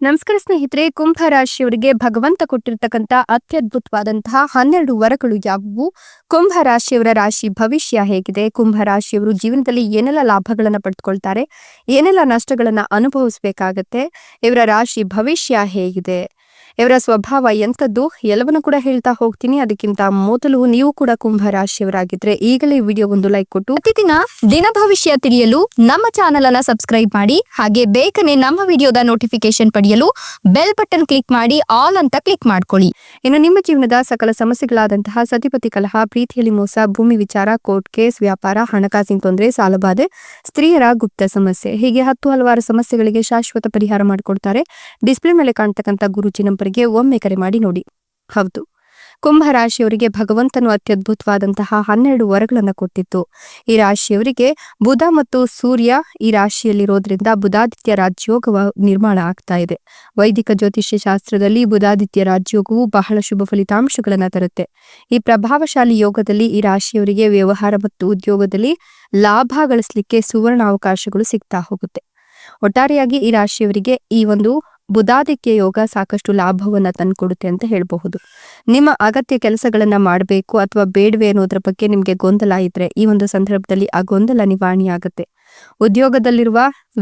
ನಮಸ್ಕಾರ ಸ್ನೇಹಿತರೆ, ಕುಂಭ ರಾಶಿಯವರಿಗೆ ಭಗವಂತ ಕೊಟ್ಟಿರ್ತಕ್ಕಂಥ ಅತ್ಯದ್ಭುತವಾದಂತಹ 12 ವರಗಳು ಯಾವುವು? ಕುಂಭ ರಾಶಿಯವರ ರಾಶಿ ಭವಿಷ್ಯ ಹೇಗಿದೆ? ಕುಂಭ ರಾಶಿಯವರು ಜೀವನದಲ್ಲಿ ಏನೆಲ್ಲ ಲಾಭಗಳನ್ನ ಪಡೆದುಕೊಳ್ತಾರೆ, ಏನೆಲ್ಲ ನಷ್ಟಗಳನ್ನ ಅನುಭವಿಸಬೇಕಾಗತ್ತೆ, ಇವರ ರಾಶಿ ಭವಿಷ್ಯ ಹೇಗಿದೆ, ಇವರ ಸ್ವಭಾವ ಎಂಥದ್ದು ಎಲ್ಲವನ್ನೂ ಕೂಡ ಹೇಳ್ತಾ ಹೋಗ್ತೀನಿ. ಅದಕ್ಕಿಂತ ಮೊದಲು ನೀವು ಕೂಡ ಕುಂಭ ರಾಶಿಯವರಾಗಿದ್ರೆ ಈಗಲೇ ವಿಡಿಯೋ ಒಂದು ಲೈಕ್ ಕೊಟ್ಟು ಪ್ರತಿದಿನ ದಿನ ಭವಿಷ್ಯ ತಿಳಿಯಲು ನಮ್ಮ ಚಾನೆಲ್ ಅನ್ನ ಸಬ್ಸ್ಕ್ರೈಬ್ ಮಾಡಿ. ಹಾಗೆ ಬೇಗನೆ ನಮ್ಮ ವಿಡಿಯೋದ ನೋಟಿಫಿಕೇಶನ್ ಪಡೆಯಲು ಬೆಲ್ ಬಟನ್ ಕ್ಲಿಕ್ ಮಾಡಿ ಆಲ್ ಅಂತ ಕ್ಲಿಕ್ ಮಾಡ್ಕೊಳ್ಳಿ. ಇನ್ನು ನಿಮ್ಮ ಜೀವನದ ಸಕಲ ಸಮಸ್ಯೆಗಳಾದಂತಹ ಸತಿಪತಿ ಕಲಹ, ಪ್ರೀತಿಯಲ್ಲಿ ಮೋಸ, ಭೂಮಿ ವಿಚಾರ, ಕೋರ್ಟ್ ಕೇಸ್, ವ್ಯಾಪಾರ, ಹಣಕಾಸಿನ ತೊಂದರೆ, ಸಾಲಬಾಧೆ, ಸ್ತ್ರೀಯರ ಗುಪ್ತ ಸಮಸ್ಯೆ, ಹೀಗೆ ಹಲವಾರು ಸಮಸ್ಯೆಗಳಿಗೆ ಶಾಶ್ವತ ಪರಿಹಾರ ಮಾಡಿಕೊಡ್ತಾರೆ. ಡಿಸ್ಪ್ಲೇ ಮೇಲೆ ಕಾಣ್ತಕ್ಕಂಥ ಗುರುಜಿ ನಂಬರ್ಗೆ ಒಮ್ಮೆ ಕರೆ ಮಾಡಿ ನೋಡಿ. ಹೌದು, ಕುಂಭ ರಾಶಿಯವರಿಗೆ ಭಗವಂತನು ಅತ್ಯದ್ಭುತವಾದಂತಹ 12 ವರಗಳನ್ನು ಕೊಟ್ಟಿತ್ತು. ಈ ರಾಶಿಯವರಿಗೆ ಬುಧ ಮತ್ತು ಸೂರ್ಯ ಈ ರಾಶಿಯಲ್ಲಿರೋದ್ರಿಂದ ಬುಧಾದಿತ್ಯ ರಾಜಯೋಗ ನಿರ್ಮಾಣ ಆಗ್ತಾ ಇದೆ. ವೈದಿಕ ಜ್ಯೋತಿಷ್ಯ ಶಾಸ್ತ್ರದಲ್ಲಿ ಬುಧಾದಿತ್ಯ ರಾಜಯೋಗವು ಬಹಳ ಶುಭ ಫಲಿತಾಂಶಗಳನ್ನ ತರುತ್ತೆ. ಈ ಪ್ರಭಾವಶಾಲಿ ಯೋಗದಲ್ಲಿ ಈ ರಾಶಿಯವರಿಗೆ ವ್ಯವಹಾರ ಮತ್ತು ಉದ್ಯೋಗದಲ್ಲಿ ಲಾಭ ಗಳಿಸಲಿಕ್ಕೆ ಸುವರ್ಣ ಅವಕಾಶಗಳು ಸಿಗ್ತಾ ಹೋಗುತ್ತೆ. ಒಟ್ಟಾರೆಯಾಗಿ ಈ ರಾಶಿಯವರಿಗೆ ಈ ಒಂದು ಬುಧಾದಿತ್ಯ ಯೋಗ ಸಾಕಷ್ಟು ಲಾಭವನ್ನ ತಂದುಕೊಡುತ್ತೆ ಅಂತ ಹೇಳಬಹುದು. ನಿಮ್ಮ ಅಗತ್ಯ ಕೆಲಸಗಳನ್ನ ಮಾಡಬೇಕು ಅಥವಾ ಬೇಡವೆ ಅನ್ನೋದ್ರ ಬಗ್ಗೆ ನಿಮ್ಗೆ ಗೊಂದಲ ಇದ್ರೆ ಈ ಒಂದು ಸಂದರ್ಭದಲ್ಲಿ ಆ ಗೊಂದಲ ನಿವಾರಣೆ ಆಗುತ್ತೆ. ಉದ್ಯೋಗದಲ್ಲಿರುವ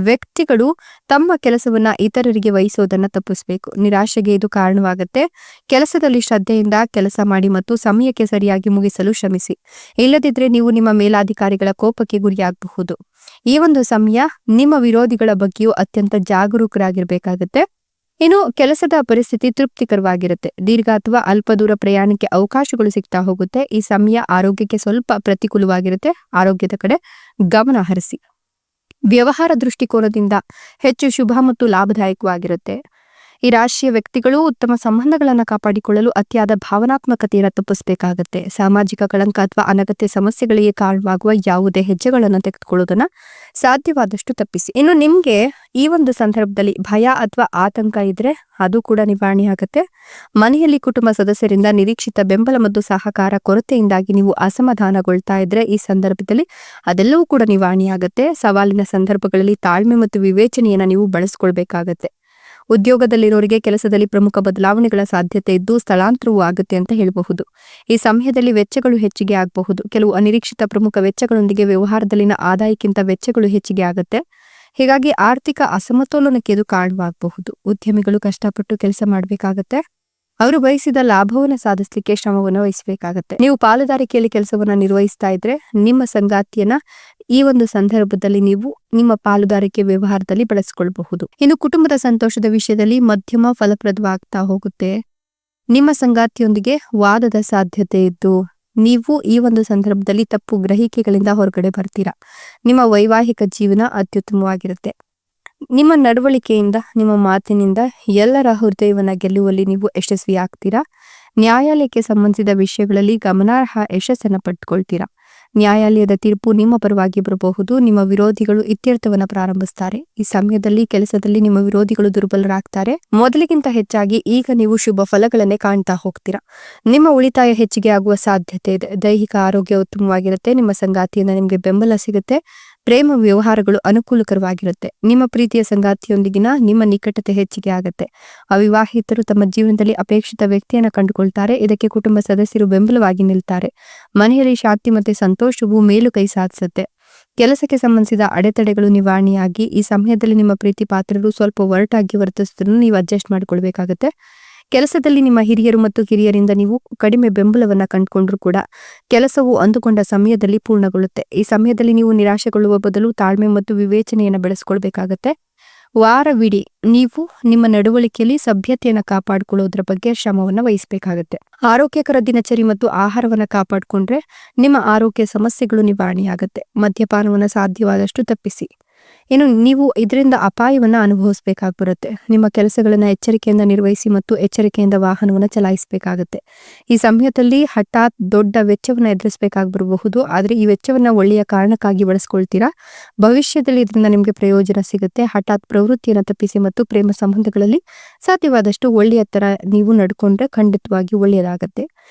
ವ್ಯಕ್ತಿಗಳು ತಮ್ಮ ಕೆಲಸವನ್ನ ಇತರರಿಗೆ ವಹಿಸೋದನ್ನ ತಪ್ಪಿಸಬೇಕು. ನಿರಾಶೆಗೆ ಇದು ಕಾರಣವಾಗುತ್ತೆ. ಕೆಲಸದಲ್ಲಿ ಶ್ರದ್ಧೆಯಿಂದ ಕೆಲಸ ಮಾಡಿ ಮತ್ತು ಸಮಯಕ್ಕೆ ಸರಿಯಾಗಿ ಮುಗಿಸಲು ಶ್ರಮಿಸಿ. ಇಲ್ಲದಿದ್ರೆ ನೀವು ನಿಮ್ಮ ಮೇಲಾಧಿಕಾರಿಗಳ ಕೋಪಕ್ಕೆ ಗುರಿಯಾಗಬಹುದು. ಈ ಒಂದು ಸಮಯ ನಿಮ್ಮ ವಿರೋಧಿಗಳ ಬಗ್ಗೆಯೂ ಅತ್ಯಂತ ಜಾಗರೂಕರಾಗಿರ್ಬೇಕಾಗತ್ತೆ. ಇನ್ನು ಕೆಲಸದ ಪರಿಸ್ಥಿತಿ ತೃಪ್ತಿಕರವಾಗಿರುತ್ತೆ. ದೀರ್ಘ ಅಥವಾ ಅಲ್ಪ ದೂರ ಪ್ರಯಾಣಕ್ಕೆ ಅವಕಾಶಗಳು ಸಿಗ್ತಾ ಹೋಗುತ್ತೆ. ಈ ಸಮಯ ಆರೋಗ್ಯಕ್ಕೆ ಸ್ವಲ್ಪ ಪ್ರತಿಕೂಲವಾಗಿರುತ್ತೆ. ಆರೋಗ್ಯದ ಕಡೆ ಗಮನ ಹರಿಸಿ. ವ್ಯವಹಾರ ದೃಷ್ಟಿಕೋನದಿಂದ ಹೆಚ್ಚು ಶುಭ ಮತ್ತು ಲಾಭದಾಯಕವಾಗಿರುತ್ತೆ. ಈ ರಾಶಿಯ ವ್ಯಕ್ತಿಗಳು ಉತ್ತಮ ಸಂಬಂಧಗಳನ್ನು ಕಾಪಾಡಿಕೊಳ್ಳಲು ಅತಿಯಾದ ಭಾವನಾತ್ಮಕತೆಯನ್ನು ತಪ್ಪಿಸಬೇಕಾಗತ್ತೆ. ಸಾಮಾಜಿಕ ಕಳಂಕ ಅಥವಾ ಅನಗತ್ಯ ಸಮಸ್ಯೆಗಳಿಗೆ ಕಾರಣವಾಗುವ ಯಾವುದೇ ಹೆಜ್ಜೆಗಳನ್ನು ತೆಗೆದುಕೊಳ್ಳೋದನ್ನ ಸಾಧ್ಯವಾದಷ್ಟು ತಪ್ಪಿಸಿ. ಇನ್ನು ನಿಮ್ಗೆ ಈ ಒಂದು ಸಂದರ್ಭದಲ್ಲಿ ಭಯ ಅಥವಾ ಆತಂಕ ಇದ್ರೆ ಅದು ಕೂಡ ನಿವಾರಣೆ ಆಗುತ್ತೆ. ಮನೆಯಲ್ಲಿ ಕುಟುಂಬ ಸದಸ್ಯರಿಂದ ನಿರೀಕ್ಷಿತ ಬೆಂಬಲ ಮತ್ತು ಸಹಕಾರ ಕೊರತೆಯಿಂದಾಗಿ ನೀವು ಅಸಮಾಧಾನಗೊಳ್ತಾ ಇದ್ರೆ ಈ ಸಂದರ್ಭದಲ್ಲಿ ಅದೆಲ್ಲವೂ ಕೂಡ ನಿವಾರಣೆ ಆಗುತ್ತೆ. ಸವಾಲಿನ ಸಂದರ್ಭಗಳಲ್ಲಿ ತಾಳ್ಮೆ ಮತ್ತು ವಿವೇಚನೆಯನ್ನ ನೀವು ಬಳಸ್ಕೊಳ್ಬೇಕಾಗತ್ತೆ. ಉದ್ಯೋಗದಲ್ಲಿರೋರಿಗೆ ಕೆಲಸದಲ್ಲಿ ಪ್ರಮುಖ ಬದಲಾವಣೆಗಳ ಸಾಧ್ಯತೆ ಇದ್ದು ಸ್ಥಳಾಂತರವೂ ಆಗುತ್ತೆ ಅಂತ ಹೇಳಬಹುದು. ಈ ಸಮಯದಲ್ಲಿ ವೆಚ್ಚಗಳು ಹೆಚ್ಚಿಗೆ ಆಗಬಹುದು. ಕೆಲವು ಅನಿರೀಕ್ಷಿತ ಪ್ರಮುಖ ವೆಚ್ಚಗಳೊಂದಿಗೆ ವ್ಯವಹಾರದಲ್ಲಿನ ಆದಾಯಕ್ಕಿಂತ ವೆಚ್ಚಗಳು ಹೆಚ್ಚಿಗೆ ಆಗುತ್ತೆ. ಹೀಗಾಗಿ ಆರ್ಥಿಕ ಅಸಮತೋಲನಕ್ಕೆ ಇದು ಕಾರಣವಾಗಬಹುದು. ಉದ್ಯಮಿಗಳು ಕಷ್ಟಪಟ್ಟು ಕೆಲಸ ಮಾಡಬೇಕಾಗತ್ತೆ. ಅವರು ಬಯಸಿದ ಲಾಭವನ್ನು ಸಾಧಿಸಲಿಕ್ಕೆ ಶ್ರಮವನ್ನು ವಹಿಸಬೇಕಾಗತ್ತೆ. ನೀವು ಪಾಲುದಾರಿಕೆಯಲ್ಲಿ ಕೆಲಸವನ್ನ ನಿರ್ವಹಿಸ್ತಾ ಇದ್ರೆ ನಿಮ್ಮ ಸಂಗಾತಿಯನ್ನ ಈ ಒಂದು ಸಂದರ್ಭದಲ್ಲಿ ನೀವು ನಿಮ್ಮ ಪಾಲುದಾರಿಕೆ ವ್ಯವಹಾರದಲ್ಲಿ ಬಳಸಿಕೊಳ್ಳಬಹುದು. ಇನ್ನು ಕುಟುಂಬದ ಸಂತೋಷದ ವಿಷಯದಲ್ಲಿ ಮಧ್ಯಮ ಫಲಪ್ರದವಾಗ್ತಾ ಹೋಗುತ್ತೆ. ನಿಮ್ಮ ಸಂಗಾತಿಯೊಂದಿಗೆ ವಾದದ ಸಾಧ್ಯತೆ ಇದ್ದು ನೀವು ಈ ಒಂದು ಸಂದರ್ಭದಲ್ಲಿ ತಪ್ಪು ಗ್ರಹಿಕೆಗಳಿಂದ ಹೊರಗಡೆ ಬರ್ತೀರಾ. ನಿಮ್ಮ ವೈವಾಹಿಕ ಜೀವನ ಅತ್ಯುತ್ತಮವಾಗಿರುತ್ತೆ. ನಿಮ್ಮ ನಡವಳಿಕೆಯಿಂದ, ನಿಮ್ಮ ಮಾತಿನಿಂದ ಎಲ್ಲರ ಹೃದಯವನ್ನ ಗೆಲ್ಲುವಲ್ಲಿ ನೀವು ಯಶಸ್ವಿ ಆಗ್ತೀರಾ. ನ್ಯಾಯಾಲಯಕ್ಕೆ ಸಂಬಂಧಿಸಿದ ವಿಷಯಗಳಲ್ಲಿ ಗಮನಾರ್ಹ ಯಶಸ್ಸನ್ನ ಪಡೆದುಕೊಳ್ತೀರಾ. ನ್ಯಾಯಾಲಯದ ತೀರ್ಪು ನಿಮ್ಮ ಪರವಾಗಿ ಬರಬಹುದು. ನಿಮ್ಮ ವಿರೋಧಿಗಳು ಇತ್ಯರ್ಥವನ್ನ ಪ್ರಾರಂಭಿಸ್ತಾರೆ. ಈ ಸಮಯದಲ್ಲಿ ಕೆಲಸದಲ್ಲಿ ನಿಮ್ಮ ವಿರೋಧಿಗಳು ದುರ್ಬಲರಾಗ್ತಾರೆ. ಮೊದಲಿಗಿಂತ ಹೆಚ್ಚಾಗಿ ಈಗ ನೀವು ಶುಭ ಫಲಗಳನ್ನೇ ಕಾಣ್ತಾ ಹೋಗ್ತೀರಾ. ನಿಮ್ಮ ಉಳಿತಾಯ ಹೆಚ್ಚಿಗೆ ಆಗುವ ಸಾಧ್ಯತೆ ಇದೆ. ದೈಹಿಕ ಆರೋಗ್ಯ ಉತ್ತಮವಾಗಿರುತ್ತೆ. ನಿಮ್ಮ ಸಂಗಾತಿಯಿಂದ ನಿಮಗೆ ಬೆಂಬಲ ಸಿಗುತ್ತೆ. ಪ್ರೇಮ ವ್ಯವಹಾರಗಳು ಅನುಕೂಲಕರವಾಗಿರುತ್ತೆ. ನಿಮ್ಮ ಪ್ರೀತಿಯ ಸಂಗಾತಿಯೊಂದಿಗಿನ ನಿಮ್ಮ ನಿಕಟತೆ ಹೆಚ್ಚಿಗೆ ಆಗುತ್ತೆ. ಅವಿವಾಹಿತರು ತಮ್ಮ ಜೀವನದಲ್ಲಿ ಅಪೇಕ್ಷಿತ ವ್ಯಕ್ತಿಯನ್ನು ಕಂಡುಕೊಳ್ತಾರೆ. ಇದಕ್ಕೆ ಕುಟುಂಬ ಸದಸ್ಯರು ಬೆಂಬಲವಾಗಿ ನಿಲ್ತಾರೆ. ಮನೆಯಲ್ಲಿ ಶಾಂತಿ ಮತ್ತೆ ಸಂತೋಷವು ಮೇಲು ಕೈ ಸಾಧಿಸುತ್ತೆ. ಕೆಲಸಕ್ಕೆ ಸಂಬಂಧಿಸಿದ ಅಡೆತಡೆಗಳು ನಿವಾರಣೆಯಾಗಿ ಈ ಸಮಯದಲ್ಲಿ ನಿಮ್ಮ ಪ್ರೀತಿ ಪಾತ್ರರು ಸ್ವಲ್ಪ ಒರಟಾಗಿ ವರ್ತಿಸುವುದನ್ನು ನೀವು ಅಡ್ಜಸ್ಟ್ ಮಾಡಿಕೊಳ್ಬೇಕಾಗತ್ತೆ. ಕೆಲಸದಲ್ಲಿ ನಿಮ್ಮ ಹಿರಿಯರು ಮತ್ತು ಕಿರಿಯರಿಂದ ನೀವು ಕಡಿಮೆ ಬೆಂಬಲವನ್ನ ಕಂಡುಕೊಂಡ್ರು ಕೂಡ ಕೆಲಸವು ಅಂದುಕೊಂಡ ಸಮಯದಲ್ಲಿ ಪೂರ್ಣಗೊಳ್ಳುತ್ತೆ. ಈ ಸಮಯದಲ್ಲಿ ನೀವು ನಿರಾಶೆಗೊಳ್ಳುವ ಬದಲು ತಾಳ್ಮೆ ಮತ್ತು ವಿವೇಚನೆಯನ್ನು ಬೆಳೆಸ್ಕೊಳ್ಬೇಕಾಗತ್ತೆ. ವಾರವಿಡೀ ನೀವು ನಿಮ್ಮ ನಡವಳಿಕೆಯಲ್ಲಿ ಸಭ್ಯತೆಯನ್ನು ಕಾಪಾಡಿಕೊಳ್ಳೋದ್ರ ಬಗ್ಗೆ ಶ್ರಮವನ್ನು ವಹಿಸಬೇಕಾಗತ್ತೆ. ಆರೋಗ್ಯಕರ ದಿನಚರಿ ಮತ್ತು ಆಹಾರವನ್ನು ಕಾಪಾಡಿಕೊಂಡ್ರೆ ನಿಮ್ಮ ಆರೋಗ್ಯ ಸಮಸ್ಯೆಗಳು ನಿವಾರಣೆಯಾಗತ್ತೆ. ಮದ್ಯಪಾನವನ್ನು ಸಾಧ್ಯವಾದಷ್ಟು ತಪ್ಪಿಸಿ. ಇನ್ನು ನೀವು ಇದರಿಂದ ಅಪಾಯವನ್ನ ಅನುಭವಿಸಬೇಕಾಗಿ ಬರುತ್ತೆ. ನಿಮ್ಮ ಕೆಲಸಗಳನ್ನ ಎಚ್ಚರಿಕೆಯಿಂದ ನಿರ್ವಹಿಸಿ ಮತ್ತು ಎಚ್ಚರಿಕೆಯಿಂದ ವಾಹನವನ್ನು ಚಲಾಯಿಸಬೇಕಾಗತ್ತೆ. ಈ ಸಮಯದಲ್ಲಿ ಹಠಾತ್ ದೊಡ್ಡ ವೆಚ್ಚವನ್ನ ಎದುರಿಸಬೇಕಾಗಿ ಬರಬಹುದು. ಆದ್ರೆ ಈ ವೆಚ್ಚವನ್ನ ಒಳ್ಳೆಯ ಕಾರಣಕ್ಕಾಗಿ ಬಳಸ್ಕೊಳ್ತೀರಾ. ಭವಿಷ್ಯದಲ್ಲಿ ಇದರಿಂದ ನಿಮಗೆ ಪ್ರಯೋಜನ ಸಿಗುತ್ತೆ. ಹಠಾತ್ ಪ್ರವೃತ್ತಿಯನ್ನು ತಪ್ಪಿಸಿ ಮತ್ತು ಪ್ರೇಮ ಸಂಬಂಧಗಳಲ್ಲಿ ಸಾಧ್ಯವಾದಷ್ಟು ಒಳ್ಳೆಯ ತರ ನೀವು ನಡ್ಕೊಂಡ್ರೆ ಖಂಡಿತವಾಗಿ ಒಳ್ಳೆಯದಾಗತ್ತೆ.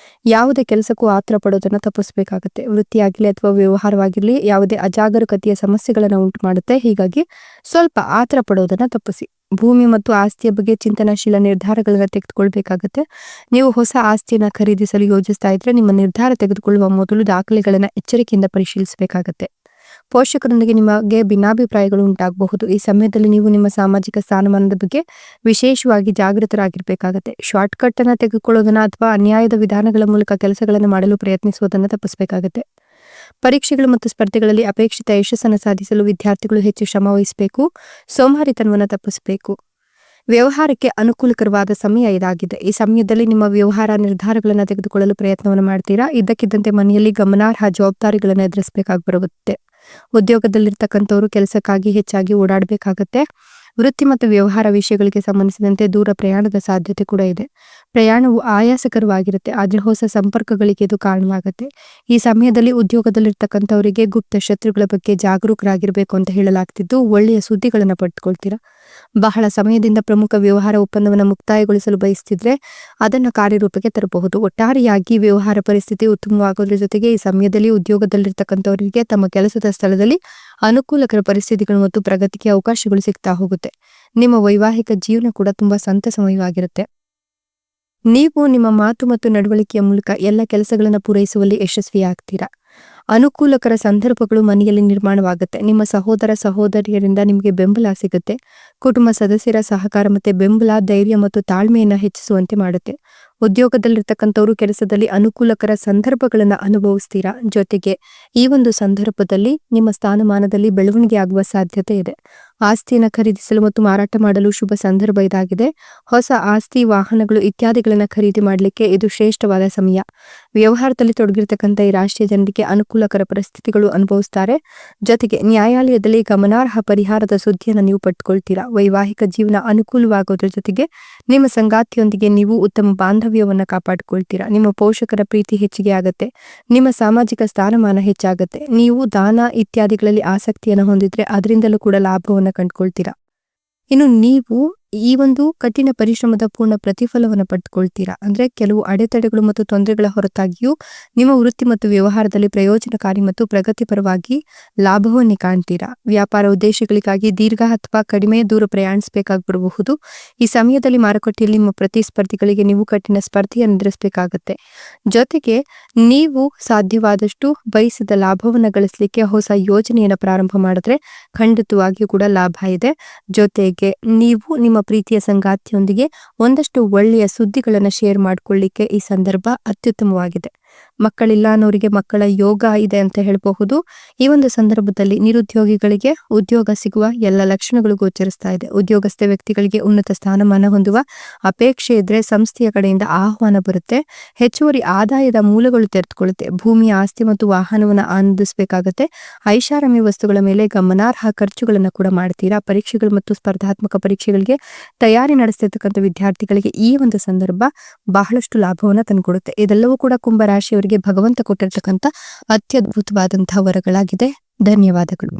ಯಾವುದೇ ಕೆಲಸಕ್ಕೂ ಆತರ ಪಡೋದನ್ನ ತಪ್ಪಿಸಬೇಕಾಗುತ್ತೆ. ವೃತ್ತಿಯಾಗಿರ್ಲಿ ಅಥವಾ ವ್ಯವಹಾರವಾಗಿರ್ಲಿ ಯಾವುದೇ ಅಜಾಗರೂಕತೆಯ ಸಮಸ್ಯೆಗಳನ್ನ ಉಂಟು ಮಾಡುತ್ತೆ. ಹೀಗಾಗಿ ಸ್ವಲ್ಪ ಆತರ ಪಡೋದನ್ನ ತಪ್ಪಿಸಿ. ಭೂಮಿ ಮತ್ತು ಆಸ್ತಿಯ ಬಗ್ಗೆ ಚಿಂತನಾಶೀಲ ನಿರ್ಧಾರಗಳನ್ನ ತೆಗೆದುಕೊಳ್ಬೇಕಾಗತ್ತೆ. ನೀವು ಹೊಸ ಆಸ್ತಿಯನ್ನ ಖರೀದಿಸಲು ಯೋಜಿಸ್ತಾ ಇದ್ರೆ ನಿಮ್ಮ ನಿರ್ಧಾರ ತೆಗೆದುಕೊಳ್ಳುವ ಮೊದಲು ದಾಖಲೆಗಳನ್ನ ಎಚ್ಚರಿಕೆಯಿಂದ ಪರಿಶೀಲಿಸಬೇಕಾಗತ್ತೆ. ಪೋಷಕರೊಂದಿಗೆ ನಿಮಗೆ ಭಿನ್ನಾಭಿಪ್ರಾಯಗಳು ಉಂಟಾಗಬಹುದು. ಈ ಸಮಯದಲ್ಲಿ ನೀವು ನಿಮ್ಮ ಸಾಮಾಜಿಕ ಸ್ಥಾನಮಾನದ ಬಗ್ಗೆ ವಿಶೇಷವಾಗಿ ಜಾಗೃತರಾಗಿರ್ಬೇಕಾಗತ್ತೆ. ಶಾರ್ಟ್ ಕಟ್ ಅನ್ನ ತೆಗೆದುಕೊಳ್ಳೋದನ್ನ ಅಥವಾ ಅನ್ಯಾಯದ ವಿಧಾನಗಳ ಮೂಲಕ ಕೆಲಸಗಳನ್ನು ಮಾಡಲು ಪ್ರಯತ್ನಿಸುವುದನ್ನು ತಪ್ಪಿಸಬೇಕಾಗತ್ತೆ. ಪರೀಕ್ಷೆಗಳು ಮತ್ತು ಸ್ಪರ್ಧೆಗಳಲ್ಲಿ ಅಪೇಕ್ಷಿತ ಯಶಸ್ಸನ್ನು ಸಾಧಿಸಲು ವಿದ್ಯಾರ್ಥಿಗಳು ಹೆಚ್ಚು ಶ್ರಮ ವಹಿಸಬೇಕು. ಸೋಮಾರಿತನವನ್ನು ತಪ್ಪಿಸಬೇಕು. ವ್ಯವಹಾರಕ್ಕೆ ಅನುಕೂಲಕರವಾದ ಸಮಯ ಇದಾಗಿದೆ. ಈ ಸಮಯದಲ್ಲಿ ನಿಮ್ಮ ವ್ಯವಹಾರ ನಿರ್ಧಾರಗಳನ್ನು ತೆಗೆದುಕೊಳ್ಳಲು ಪ್ರಯತ್ನವನ್ನು ಮಾಡ್ತೀರಾ. ಇದ್ದಕ್ಕಿದ್ದಂತೆ ಮನೆಯಲ್ಲಿ ಗಮನಾರ್ಹ ಜವಾಬ್ದಾರಿಗಳನ್ನು ಎದುರಿಸಬೇಕಾಗಿ ಬರುತ್ತೆ. ಉದ್ಯೋಗದಲ್ಲಿರ್ತಕ್ಕಂಥವ್ರು ಕೆಲಸಕ್ಕಾಗಿ ಹೆಚ್ಚಾಗಿ ಓಡಾಡಬೇಕಾಗತ್ತೆ. ವೃತ್ತಿ ಮತ್ತು ವ್ಯವಹಾರ ವಿಷಯಗಳಿಗೆ ಸಂಬಂಧಿಸಿದಂತೆ ದೂರ ಪ್ರಯಾಣದ ಸಾಧ್ಯತೆ ಕೂಡ ಇದೆ. ಪ್ರಯಾಣವು ಆಯಾಸಕರವಾಗಿರುತ್ತೆ, ಆದರೆ ಹೊಸ ಸಂಪರ್ಕಗಳಿಗೆ ಇದು ಕಾರಣವಾಗುತ್ತೆ. ಈ ಸಮಯದಲ್ಲಿ ಉದ್ಯೋಗದಲ್ಲಿರ್ತಕ್ಕಂಥವರಿಗೆ ಗುಪ್ತ ಶತ್ರುಗಳ ಬಗ್ಗೆ ಜಾಗರೂಕರಾಗಿರ್ಬೇಕು ಅಂತ ಹೇಳಲಾಗ್ತಿದ್ದು, ಒಳ್ಳೆಯ ಸುದ್ದಿಗಳನ್ನು ಪಡೆದುಕೊಳ್ತೀರಾ. ಬಹಳ ಸಮಯದಿಂದ ಪ್ರಮುಖ ವ್ಯವಹಾರ ಒಪ್ಪಂದವನ್ನು ಮುಕ್ತಾಯಗೊಳಿಸಲು ಬಯಸ್ತಿದ್ರೆ ಅದನ್ನು ಕಾರ್ಯರೂಪಕ್ಕೆ ತರಬಹುದು. ಒಟ್ಟಾರೆಯಾಗಿ ವ್ಯವಹಾರ ಪರಿಸ್ಥಿತಿ ಉತ್ತಮವಾಗೋದ್ರ ಜೊತೆಗೆ ಈ ಸಮಯದಲ್ಲಿ ಉದ್ಯೋಗದಲ್ಲಿರ್ತಕ್ಕಂಥವರಿಗೆ ತಮ್ಮ ಕೆಲಸದ ಸ್ಥಳದಲ್ಲಿ ಅನುಕೂಲಕರ ಪರಿಸ್ಥಿತಿಗಳು ಮತ್ತು ಪ್ರಗತಿಗೆ ಅವಕಾಶಗಳು ಸಿಗ್ತಾ ಹೋಗುತ್ತೆ. ನಿಮ್ಮ ವೈವಾಹಿಕ ಜೀವನ ಕೂಡ ತುಂಬಾ ಸಂತಸಮಯವಾಗಿರುತ್ತೆ. ನೀವು ನಿಮ್ಮ ಮಾತು ಮತ್ತು ನಡವಳಿಕೆಯ ಮೂಲಕ ಎಲ್ಲ ಕೆಲಸಗಳನ್ನು ಪೂರೈಸುವಲ್ಲಿ ಯಶಸ್ವಿಯಾಗ್ತೀರಾ. ಅನುಕೂಲಕರ ಸಂದರ್ಭಗಳು ಮನೆಯಲ್ಲಿ ನಿರ್ಮಾಣವಾಗುತ್ತೆ. ನಿಮ್ಮ ಸಹೋದರ ಸಹೋದರಿಯರಿಂದ ನಿಮಗೆ ಬೆಂಬಲ ಸಿಗುತ್ತೆ. ಕುಟುಂಬ ಸದಸ್ಯರ ಸಹಕಾರ ಮತ್ತೆ ಬೆಂಬಲ ಧೈರ್ಯ ಮತ್ತು ತಾಳ್ಮೆಯನ್ನ ಹೆಚ್ಚಿಸುವಂತೆ ಮಾಡುತ್ತೆ. ಉದ್ಯೋಗದಲ್ಲಿರ್ತಕ್ಕಂಥವ್ರು ಕೆಲಸದಲ್ಲಿ ಅನುಕೂಲಕರ ಸಂದರ್ಭಗಳನ್ನ ಅನುಭವಿಸ್ತೀರಾ. ಜೊತೆಗೆ ಈ ಒಂದು ಸಂದರ್ಭದಲ್ಲಿ ನಿಮ್ಮ ಸ್ಥಾನಮಾನದಲ್ಲಿ ಬೆಳವಣಿಗೆ ಆಗುವ ಸಾಧ್ಯತೆ ಇದೆ. ಆಸ್ತಿಯನ್ನು ಖರೀದಿಸಲು ಮತ್ತು ಮಾರಾಟ ಮಾಡಲು ಶುಭ ಸಂದರ್ಭ ಇದಾಗಿದೆ. ಹೊಸ ಆಸ್ತಿ, ವಾಹನಗಳು ಇತ್ಯಾದಿಗಳನ್ನ ಖರೀದಿ ಮಾಡಲಿಕ್ಕೆ ಇದು ಶ್ರೇಷ್ಠವಾದ ಸಮಯ. ವ್ಯವಹಾರದಲ್ಲಿ ತೊಡಗಿರ್ತಕ್ಕಂಥ ಈ ರಾಷ್ಟ್ರೀಯ ಜನರಿಗೆ ಅನುಕೂಲಕರ ಪರಿಸ್ಥಿತಿಗಳು ಅನುಭವಿಸ್ತಾರೆ. ಜೊತೆಗೆ ನ್ಯಾಯಾಲಯದಲ್ಲಿ ಗಮನಾರ್ಹ ಪರಿಹಾರದ ಸುದ್ದಿಯನ್ನು ನೀವು ಪಡ್ಕೊಳ್ತೀರಾ. ವೈವಾಹಿಕ ಜೀವನ ಅನುಕೂಲವಾಗೋದ್ರ ಜೊತೆಗೆ ನಿಮ್ಮ ಸಂಗಾತಿಯೊಂದಿಗೆ ನೀವು ಉತ್ತಮ ಬಾಂಧವ್ಯವನ್ನ ಕಾಪಾಡಿಕೊಳ್ತೀರಾ. ನಿಮ್ಮ ಪೋಷಕರ ಪ್ರೀತಿ ಹೆಚ್ಚಿಗೆ ಆಗತ್ತೆ. ನಿಮ್ಮ ಸಾಮಾಜಿಕ ಸ್ಥಾನಮಾನ ಹೆಚ್ಚಾಗತ್ತೆ. ನೀವು ದಾನ ಇತ್ಯಾದಿಗಳಲ್ಲಿ ಆಸಕ್ತಿಯನ್ನು ಹೊಂದಿದ್ರೆ ಅದರಿಂದಲೂ ಕೂಡ ಲಾಭವನ್ನು ಕಂಡುಕೊಳ್ತೀರಾ. ಇನ್ನು ನೀವು ಈ ಒಂದು ಕಠಿಣ ಪರಿಶ್ರಮದ ಪೂರ್ಣ ಪ್ರತಿಫಲವನ್ನು ಪಡೆದುಕೊಳ್ತೀರಾ. ಅಂದ್ರೆ ಕೆಲವು ಅಡೆತಡೆಗಳು ಮತ್ತು ತೊಂದರೆಗಳ ಹೊರತಾಗಿಯೂ ನಿಮ್ಮ ವೃತ್ತಿ ಮತ್ತು ವ್ಯವಹಾರದಲ್ಲಿ ಪ್ರಯೋಜನಕಾರಿ ಮತ್ತು ಪ್ರಗತಿಪರವಾಗಿ ಲಾಭವನ್ನೇ ಕಾಣ್ತೀರಾ. ವ್ಯಾಪಾರ ಉದ್ದೇಶಗಳಿಗಾಗಿ ದೀರ್ಘ ಅಥವಾ ಕಡಿಮೆ ದೂರ ಪ್ರಯಾಣಿಸಬೇಕಾಗಿ ಬರಬಹುದು. ಈ ಸಮಯದಲ್ಲಿ ಮಾರುಕಟ್ಟೆಯಲ್ಲಿ ನಿಮ್ಮ ಪ್ರತಿಸ್ಪರ್ಧಿಗಳಿಗೆ ನೀವು ಕಠಿಣ ಸ್ಪರ್ಧೆಯನ್ನು ಎದುರಿಸಬೇಕಾಗತ್ತೆ. ಜೊತೆಗೆ ನೀವು ಸಾಧ್ಯವಾದಷ್ಟು ಬಯಸಿದ ಲಾಭವನ್ನು ಗಳಿಸಲಿಕ್ಕೆ ಹೊಸ ಯೋಜನೆಯನ್ನು ಪ್ರಾರಂಭ ಮಾಡಿದ್ರೆ ಖಂಡಿತವಾಗಿಯೂ ಕೂಡ ಲಾಭ ಇದೆ. ಜೊತೆಗೆ ನೀವು ನಿಮ್ಮ ಪ್ರೀತಿಯ ಸಂಗಾತಿಯೊಂದಿಗೆ ಒಂದಷ್ಟು ಒಳ್ಳೆಯ ಸುದ್ದಿಗಳನ್ನು ಶೇರ್ ಮಾಡಿಕೊಳ್ಳಿಕ್ಕೆ ಈ ಸಂದರ್ಭ ಅತ್ಯುತ್ತಮವಾಗಿದೆ. ಮಕ್ಕಳಿಲ್ಲ ಅನ್ನೋರಿಗೆ ಮಕ್ಕಳ ಯೋಗ ಇದೆ ಅಂತ ಹೇಳಬಹುದು. ಈ ಒಂದು ಸಂದರ್ಭದಲ್ಲಿ ನಿರುದ್ಯೋಗಿಗಳಿಗೆ ಉದ್ಯೋಗ ಸಿಗುವ ಎಲ್ಲ ಲಕ್ಷಣಗಳು ಗೋಚರಿಸ್ತಾ ಇದೆ. ಉದ್ಯೋಗಸ್ಥ ವ್ಯಕ್ತಿಗಳಿಗೆ ಉನ್ನತ ಸ್ಥಾನಮಾನ ಹೊಂದುವ ಅಪೇಕ್ಷೆ ಇದ್ರೆ ಸಂಸ್ಥೆಯ ಕಡೆಯಿಂದ ಆಹ್ವಾನ ಬರುತ್ತೆ. ಹೆಚ್ಚುವರಿ ಆದಾಯದ ಮೂಲಗಳು ತೆರೆದುಕೊಳ್ಳುತ್ತೆ. ಭೂಮಿಯ ಆಸ್ತಿ ಮತ್ತು ವಾಹನವನ್ನು ಆನಂದಿಸಬೇಕಾಗತ್ತೆ. ಐಷಾರಾಮಿ ವಸ್ತುಗಳ ಮೇಲೆ ಗಮನಾರ್ಹ ಖರ್ಚುಗಳನ್ನು ಕೂಡ ಮಾಡ್ತೀರಾ. ಪರೀಕ್ಷೆಗಳು ಮತ್ತು ಸ್ಪರ್ಧಾತ್ಮಕ ಪರೀಕ್ಷೆಗಳಿಗೆ ತಯಾರಿ ನಡೆಸ್ತಿರ್ತಕ್ಕಂಥ ವಿದ್ಯಾರ್ಥಿಗಳಿಗೆ ಈ ಒಂದು ಸಂದರ್ಭ ಬಹಳಷ್ಟು ಲಾಭವನ್ನು ತಂದುಕೊಡುತ್ತೆ. ಇದೆಲ್ಲವೂ ಕೂಡ ಕುಂಭ ರಾಶಿಯವರಿಗೆ ಭಗವಂತ ಕೊಟ್ಟಿರ್ತಕ್ಕಂಥ ಅತ್ಯದ್ಭುತವಾದಂತಹ ವರಗಳಾಗಿದೆ. ಧನ್ಯವಾದಗಳು.